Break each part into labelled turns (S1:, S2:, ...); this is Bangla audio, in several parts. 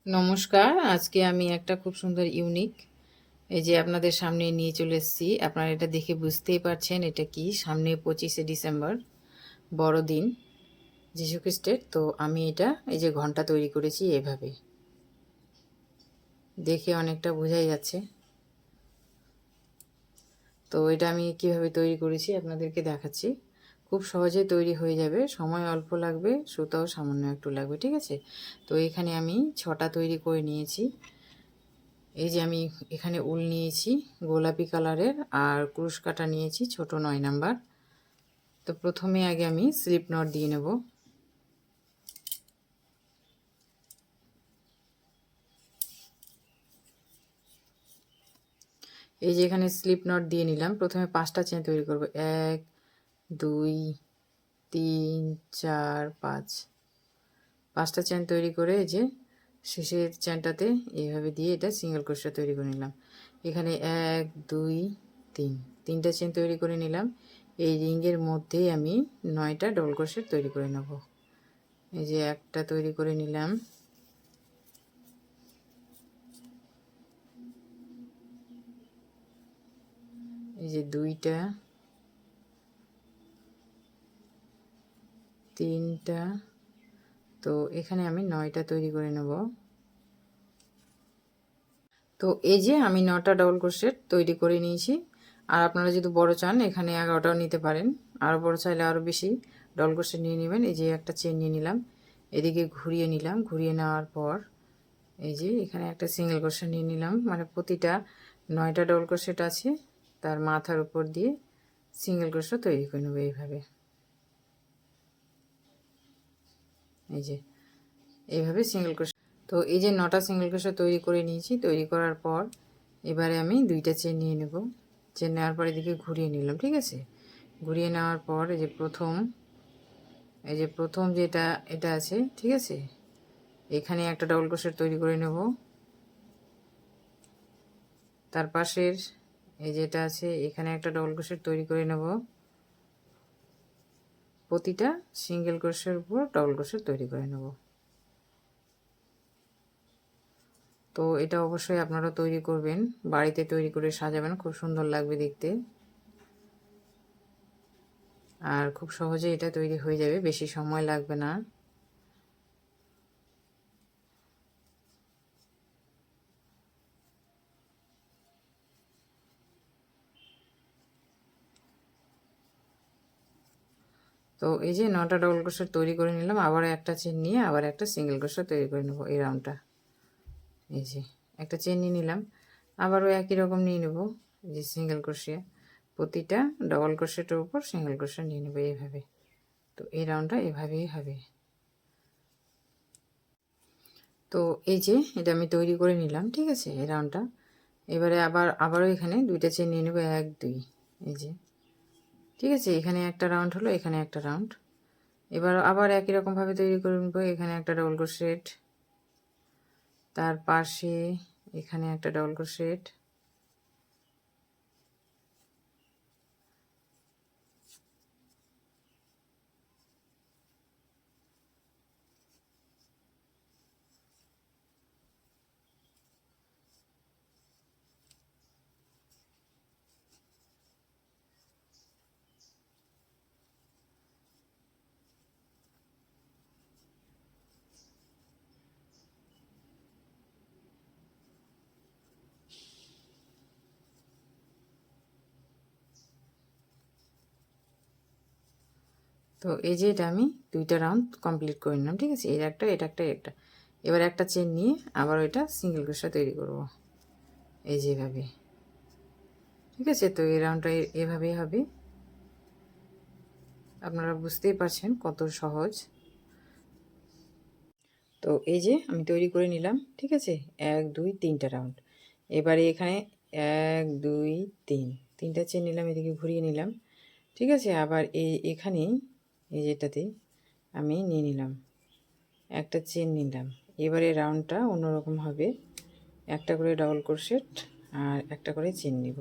S1: নমস্কার। আজকে আমি একটা খুব সুন্দর ইউনিক এই যে আপনাদের সামনে নিয়ে চলে এসেছি। আপনারা এটা দেখে বুঝতেই পারছেন এটা কি। সামনে 25শে ডিসেম্বর বড়দিন যীশুখ্রিস্টের। তো আমি এটা এই যে ঘন্টা তৈরি করেছি এভাবে। দেখে অনেকটা বোঝাই যাচ্ছে। তো এটা আমি কিভাবে তৈরি করেছি আপনাদেরকে দেখাচ্ছি। খুব সহজে তৈরি হয়ে যাবে, সময় অল্প লাগবে, সুতাও সামান্য একটু লাগবে, ঠিক আছে। তো এখানে আমি 6টা তৈরি করে নিয়েছি। এই যে আমি এখানে উল নিয়েছি গোলাপি কালারের, আর ক্রুশ কাটা নিয়েছি ছোট 9 নাম্বার। তো প্রথমে আগে আমি স্লিপ নট দিয়ে নেব। এই যে এখানে স্লিপ নট দিয়ে নিলাম। প্রথমে 5টা চেন তৈরি করব। 1 2 3 4 5। 5টা চেন তৈরি করে এই যে শেষের চেনটাতে এইভাবে দিয়ে এটা সিঙ্গেল ক্রোশা তৈরি করে নিলাম। এখানে 1 2 3 তিনটা চেন তৈরি করে নিলাম। এই রিংয়ের মধ্যেই আমি 9টা ডবল ক্রোশেট তৈরি করে নেব। এই যে একটা তৈরি করে নিলাম, এই যে 2টা, 3টা। তো এখানে আমি 9টা তৈরি করে নেব। তো এই যে আমি 9টা ডবল ক্রোশেট তৈরি করে নিয়েছি। আর আপনারা যদি বড় চান এখানে 11টাও নিতে পারেন, আরও বড় চাইলে আরও বেশি ডবল ক্রোশেট নিয়ে নেবেন। এই যে একটা চেন নিয়ে নিলাম, এদিকে ঘুরিয়ে নিলাম। ঘুরিয়ে নেওয়ার পর এই যে এখানে একটা সিঙ্গেল ক্রোশেট নিয়ে নিলাম, মানে প্রতিটা 9টা ডবল ক্রোশেট আছে তার মাথার উপর দিয়ে সিঙ্গেল ক্রোশেট তৈরি করে নেব এইভাবে। এই যে এইভাবে সিঙ্গেল ক্রোশেট। তো এই যে 9টা সিঙ্গেল ক্রোশেট তৈরি করে নিয়েছি। তৈরি করার পর এবারে আমি 2টা চেন নিয়ে নেব। চেন নেওয়ার পর এদিকে ঘুরিয়ে নিলাম, ঠিক আছে। ঘুরিয়ে নেওয়ার পর এই যে প্রথম যেটা এটা আছে, ঠিক আছে, এখানে একটা ডবল ক্রোশেট তৈরি করে নেব। তার পাশের এই যেটা আছে এখানে একটা ডবল ক্রোশেট তৈরি করে নেব। প্রতিটা সিঙ্গেল ক্রোশের উপর ডবল ক্রোশেট তৈরি করে নেব। তো এটা অবশ্যই আপনারা তৈরি করবেন, বাড়িতে তৈরি করে সাজাবেন, খুব সুন্দর লাগবে দেখতে। আর খুব সহজে এটা তৈরি হয়ে যাবে, বেশি সময় লাগবে না। তো এই যে 9টা ডবল ক্রোশেট তৈরি করে নিলাম। আবার একটা চেন নিয়ে আবার একটা সিঙ্গেল ক্রোশেট তৈরি করে নেব এই রাউন্ডটা। এই যে একটা চেন নিয়ে নিলাম, আবারও একই রকম নিয়ে নেব। এই যে সিঙ্গেল ক্রোশে প্রতিটা ডবল ক্রোশেটের উপর সিঙ্গেল ক্রোশেট নিয়ে নেব এইভাবে। তো এই রাউন্ডটা এভাবেই হবে। তো এই যে এটা আমি তৈরি করে নিলাম, ঠিক আছে, এই রাউন্ডটা। এবারে আবারও এখানে 2টা চেন নিয়ে নেব, 1 2। এই যে ঠিক আছে, এখানে একটা রাউন্ড হলো, এখানে একটা রাউন্ড। এবার আবার একই রকমভাবে তৈরি করে নেব। এখানে একটা ডবল ক্রোশেট, তার পাশে এখানে একটা ডবল ক্রোশেট, তো এই যে এটা আমি 2টা রাউন্ড কমপ্লিট করে নিলাম, ঠিক আছে। এর একটা, এটা একটা, একটা। এবার একটা চেন নিয়ে আবার ওইটা সিঙ্গেল ক্রোশা তৈরি করব এই যেভাবে, ঠিক আছে। তো এই রাউন্ডটা এভাবেই হবে। আপনারা বুঝতেই পারছেন কত সহজ। তো এই যে আমি তৈরি করে নিলাম, ঠিক আছে, 1 2 3টা রাউন্ড। এবারে এখানে 1 2 3 তিনটা চেন নিলাম, এদিকে ঘুরিয়ে নিলাম, ঠিক আছে। আবার এখানেই এই যেটাতে আমি নিয়ে নিলাম একটা চেন নিলাম। এবারে রাউন্ডটা অন্যরকম হবে, একটা করে ডবল ক্রোশেট আর একটা করে চেন নিব।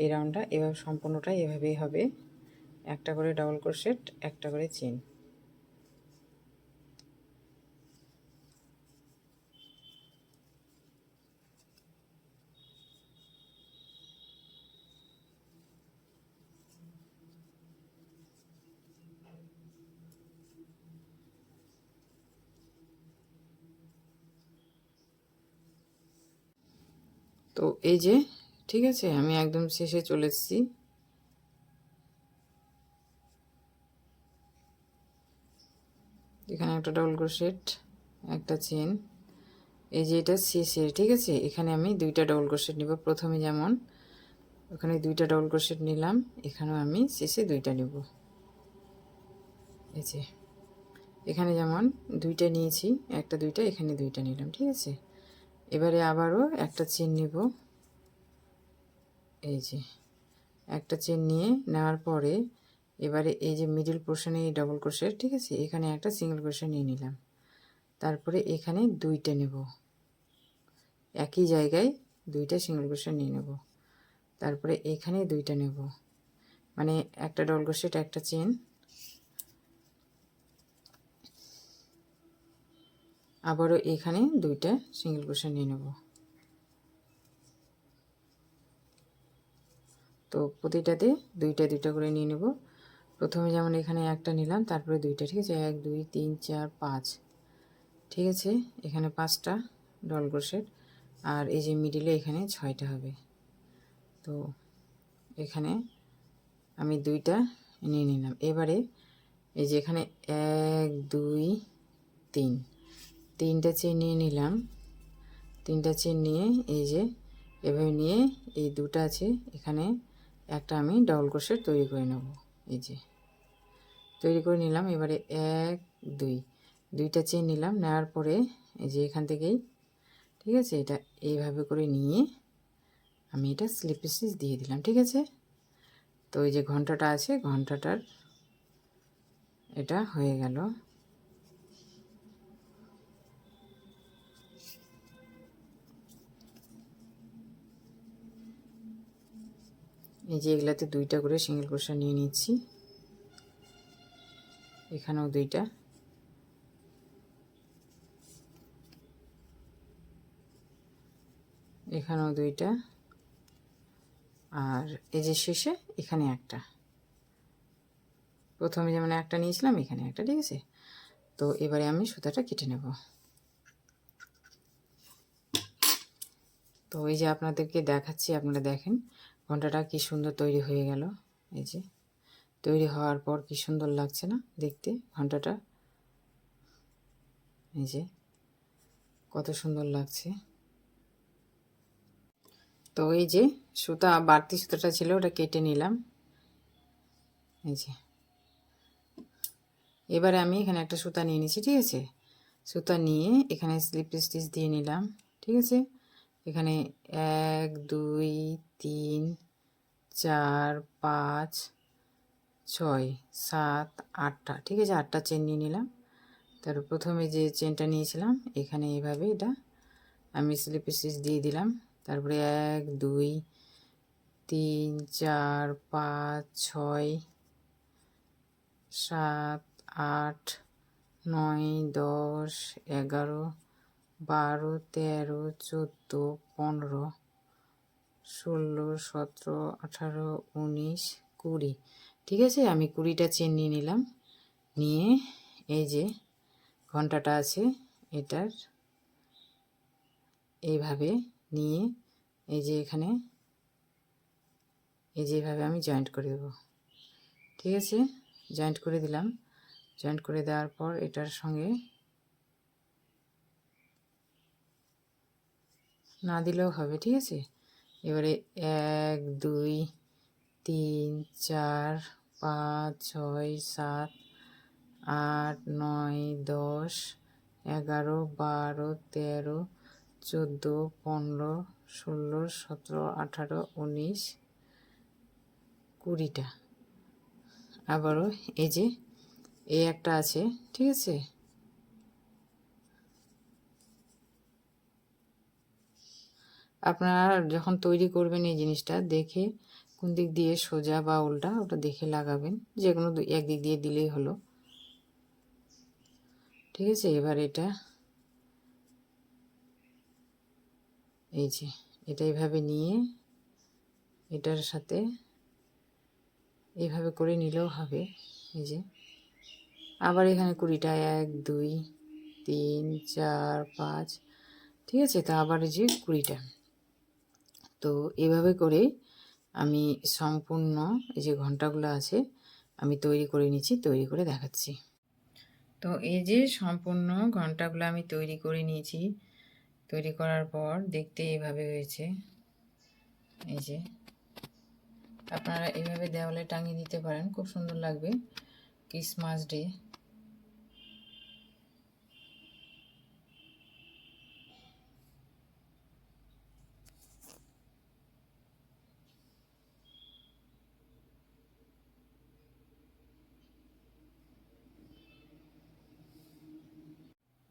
S1: এই রাউন্ডটা এভাবে সম্পূর্ণটাই এভাবেই হবে, একটা করে ডবল ক্রোশেট, একটা করে চেন। তো এই যে ঠিক আছে, আমি একদম শেষে চলে এসেছি। এখানে একটা ডবল ক্রোশেট, একটা চেন, এই যে এটা শেষে, ঠিক আছে। এখানে আমি 2টা ডবল ক্রোশেট নিব। প্রথমে যেমন ওখানে 2টা ডবল ক্রোশেট নিলাম, এখানেও আমি শেষে 2টা নেব। এই যে এখানে যেমন 2টা নিয়েছি, একটা 2টা, এখানে 2টা নিলাম, ঠিক আছে। এবারে আবারও একটা চেন নেব। এই যে একটা চেন নিয়ে নেওয়ার পরে এবারে এই যে মিডল পোর্শনে এই ডবল ক্রোশেট, ঠিক আছে, এখানে একটা সিঙ্গেল ক্রোশেট নিয়ে নিলাম। তারপরে এখানে 2টা নেব, একই জায়গায় 2টা সিঙ্গেল ক্রোশেট নিয়ে নেব। তারপরে এখানে 2টা নেব, মানে একটা ডবল ক্রোশেট, একটা চেন, আবারও এখানে 2টা সিঙ্গেল ক্রোশেট নিয়ে নেব। তো প্রতিটাতে 2টা 2টা করে নিয়ে নেব। প্রথমে যেমন এখানে একটা নিলাম, তারপরে 2টা, ঠিক আছে, 1 2 3 4 5, ঠিক আছে। এখানে 5টা ডবল ক্রোশেট, আর এই যে মিডিলে এখানে 6টা হবে। তো এখানে আমি 2টা নিয়ে নিলাম। এবারে এই যে এখানে 1 2 3, 3টা চেন নিয়ে নিলাম। 3টা চেন নিয়ে এই যে এভাবে নিয়ে এই 2টা আছে, এখানে একটা আমি ডবল ক্রোশেট তৈরি করে নেব। এই যে তৈরি করে নিলাম। এবারে 1 2, 2টা চেন নিলাম, নেওয়ার পরে এই যে এখান থেকেই, ঠিক আছে, এটা এইভাবে করে নিয়ে আমি এটা স্লিপ স্টিচ দিয়ে দিলাম, ঠিক আছে। তো এই যে ঘন্টাটা আছে, ঘন্টাটার এটা হয়ে গেল। এই যে এগুলাতে 2টা করে সিঙ্গেল ক্রোশেট নিয়ে নিচ্ছি, এখানেও 2টা, এখানেও 2টা, আর এই যে শেষে এখানে একটা, প্রথমে যেমন একটা নিয়েছিলাম, এখানে একটা, ঠিক আছে। তো এবারে আমি সুতাটা কেটে নেব। তো এই যে আপনাদেরকে দেখাচ্ছি, আপনারা দেখেন ঘন্টাটা কি সুন্দর তৈরি হয়ে গেল। এই যে তৈরি হওয়ার পর কি সুন্দর লাগছে না দেখতে ঘন্টাটা, এই যে কত সুন্দর লাগছে। তো এই যে সুতা, বাড়তি সুতাটা ছিল ওটা কেটে নিলাম। এই যে এবারে আমি এখানে একটা সুতা নিয়ে নিচ্ছি, ঠিক আছে। সুতা নিয়ে এখানে স্লিপ স্টিচ দিয়ে নিলাম, ঠিক আছে। এখানে 1 2 3 4 5 6 7 8টা, ঠিক আছে, 8টা চেন নিয়ে নিলাম। তারপর প্রথমে যে চেনটা নিয়েছিলাম এখানে এইভাবে এটা আমি স্লিপ স্টিচ দিয়ে দিলাম। তারপরে 1 2 3 4 5 6 7 8 9 10 11 12 13 14 15 16 17 18 19 20, ঠিক আছে। আমি 20টা চেন নিয়ে নিলাম। নিয়ে এই যে ঘন্টাটা আছে এটার এইভাবে নিয়ে এই যে এখানে এই যে এইভাবে আমি জয়েন্ট করে দেব, ঠিক আছে। জয়েন্ট করে দিলাম। জয়েন্ট করে দেওয়ার পর এটার সঙ্গে না দিলেও হবে, ঠিক আছে। এবারে 1 2 3 4 5 6 7 8 9 10 11 12 13 14 15 16 17 18 19 20টা। আবারও এই যে এই একটা আছে, ঠিক আছে। আপনারা যখন তৈরি করবেন এই জিনিসটা দেখে কোন দিক দিয়ে সোজা বা উল্টা ওটা দেখে লাগাবেন, যে কোনো একদিক দিয়ে দিলেই হলো, ঠিক আছে। এবার এটা এই যে এটা এইভাবে নিয়ে এটার সাথে এইভাবে করে নিলেও হবে। এই যে আবার এখানে 20টা 1 2 3 4 5, ঠিক আছে। তো আবার এই যে 20টা তো এভাবে করে আমি সম্পূর্ণ এই যে ঘন্টাগুলো আছে আমি তৈরি করে নিচ্ছি, তৈরি করে দেখাচ্ছি। তো এই যে সম্পূর্ণ ঘন্টাগুলো আমি তৈরি করে নিয়েছি। তৈরি করার পর দেখতে এভাবে হয়েছে। এই যে আপনারা এভাবে দেওয়ালে টাঙিয়ে দিতে পারেন, খুব সুন্দর লাগবে ক্রিসমাস ডে।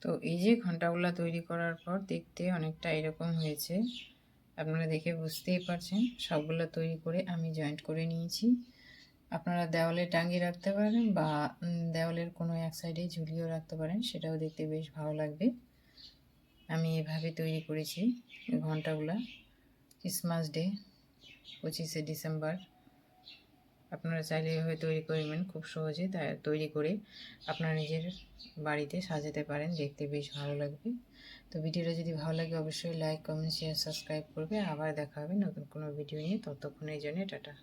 S1: তো এই যে ঘন্টাগুলো তৈরি করার পর দেখতে অনেকটা এরকম হয়েছে, আপনারা দেখে বুঝতেই পারছেন। সবগুলো তৈরি করে আমি জয়েন্ট করে নিয়েছি। আপনারা দেওয়ালে টাঙিয়ে রাখতে পারেন বা দেওয়ালের কোনো এক সাইডে ঝুলিয়েও রাখতে পারেন, সেটাও দেখতে বেশ ভালো লাগবে। আমি এভাবে তৈরি করেছি ঘন্টাগুলা ক্রিসমাস ডে 25শে ডিসেম্বর। আপনারা চাইলে এভাবে তৈরি করবেন, খুব সহজে তৈরি করে আপনারা নিজের বাড়িতে সাজাতে পারেন, দেখতে বেশ ভালো লাগবে। তো ভিডিওটা যদি ভালো লাগে অবশ্যই লাইক, কমেন্ট, শেয়ার, সাবস্ক্রাইব করবে। আবার দেখা হবে নতুন কোনো ভিডিও নিয়ে, ততক্ষণের জন্য টাটা।